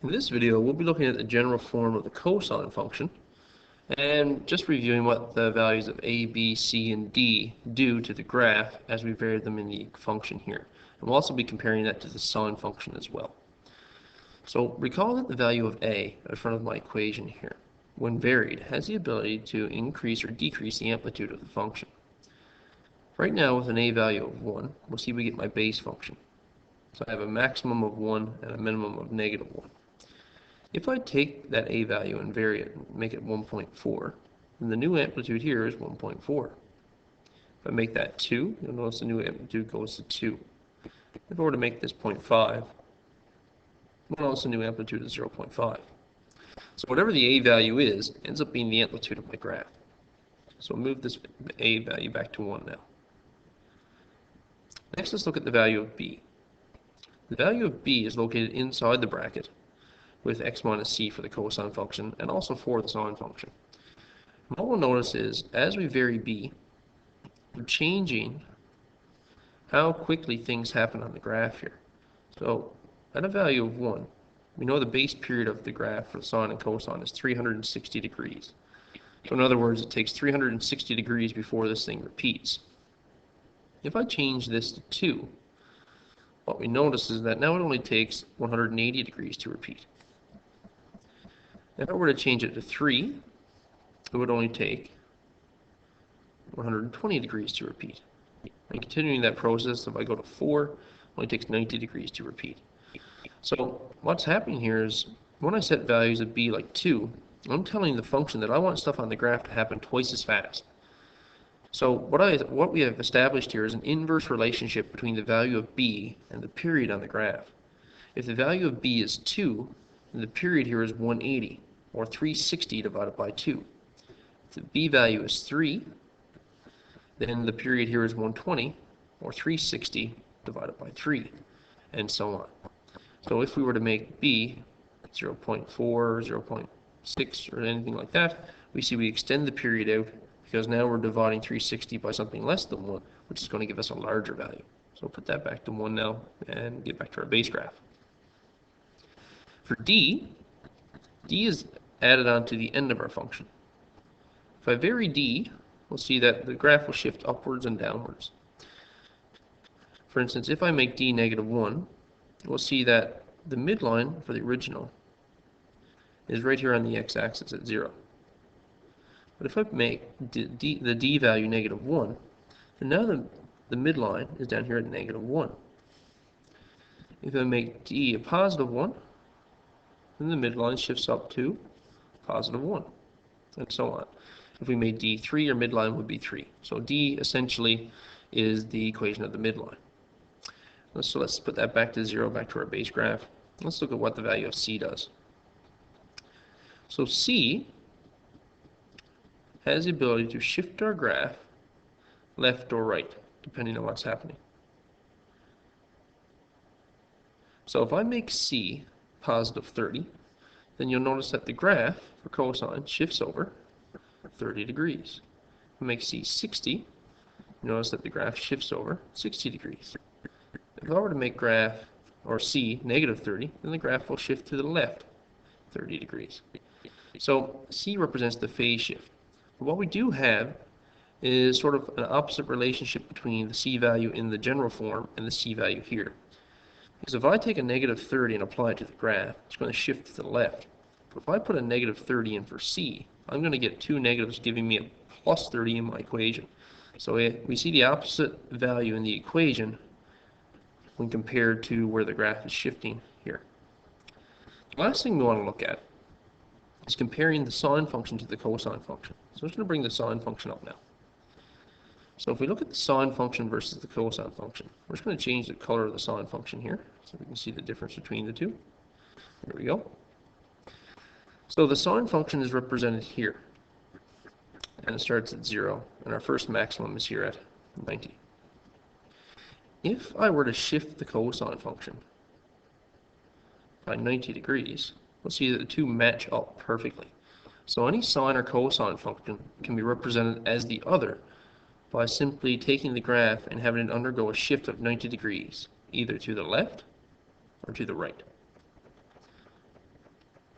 In this video, we'll be looking at the general form of the cosine function and just reviewing what the values of a, b, c, and d do to the graph as we vary them in the function here. And we'll also be comparing that to the sine function as well. So recall that the value of a in front of my equation here, when varied, has the ability to increase or decrease the amplitude of the function. Right now, with an a value of 1, we'll see we get my base function. So I have a maximum of 1 and a minimum of negative 1. If I take that a value and vary it, make it 1.4, then the new amplitude here is 1.4. If I make that 2, you'll notice the new amplitude goes to 2. If I were to make this 0.5, you'll notice the new amplitude is 0.5. So whatever the a value is, ends up being the amplitude of my graph. So we'll move this a value back to 1 now. Next, let's look at the value of b. The value of b is located inside the bracket with x minus c for the cosine function and also for the sine function. And what we'll notice is, as we vary b, we're changing how quickly things happen on the graph here. So at a value of 1, we know the base period of the graph for sine and cosine is 360 degrees. So in other words, it takes 360 degrees before this thing repeats. If I change this to 2, what we notice is that now it only takes 180 degrees to repeat. If I were to change it to 3, it would only take 120 degrees to repeat. And continuing that process, if I go to 4, it only takes 90 degrees to repeat. So what's happening here is, when I set values of b like 2, I'm telling the function that I want stuff on the graph to happen twice as fast. So what we have established here is an inverse relationship between the value of b and the period on the graph. If the value of b is 2, then the period here is 180, or 360 divided by 2. If the b value is 3, then the period here is 120, or 360 divided by 3, and so on. So if we were to make b 0.4, 0.6, or anything like that, we see we extend the period out, because now we're dividing 360 by something less than 1, which is going to give us a larger value. So we'll put that back to 1 now and get back to our base graph. For d is added on to the end of our function. If I vary d, we'll see that the graph will shift upwards and downwards. For instance, if I make d negative 1, we'll see that the midline for the original is right here on the x-axis at 0. But if I make the d value negative 1, then now the midline is down here at negative 1. If I make d a positive 1, then the midline shifts up to positive 1, and so on. If we made d 3, our midline would be 3. So d essentially is the equation of the midline. So let's put that back to 0, back to our base graph. Let's look at what the value of c does. So c has the ability to shift our graph left or right, depending on what's happening. So if I make c positive 30, then you'll notice that the graph for cosine shifts over 30 degrees. If I make c 60, you notice that the graph shifts over 60 degrees. If I were to make graph, or c, negative 30, then the graph will shift to the left 30 degrees. So c represents the phase shift. But what we do have is sort of an opposite relationship between the c value in the general form and the c value here. Because if I take a negative 30 and apply it to the graph, it's going to shift to the left. But if I put a negative 30 in for c, I'm going to get two negatives giving me a plus 30 in my equation. So we see the opposite value in the equation when compared to where the graph is shifting here. The last thing we want to look at is comparing the sine function to the cosine function. So I'm just going to bring the sine function up now. So if we look at the sine function versus the cosine function, we're just going to change the color of the sine function here so we can see the difference between the two. There we go. So the sine function is represented here, and it starts at 0, and our first maximum is here at 90. If I were to shift the cosine function by 90 degrees, we'll see that the two match up perfectly. So any sine or cosine function can be represented as the other by simply taking the graph and having it undergo a shift of 90 degrees, either to the left or to the right.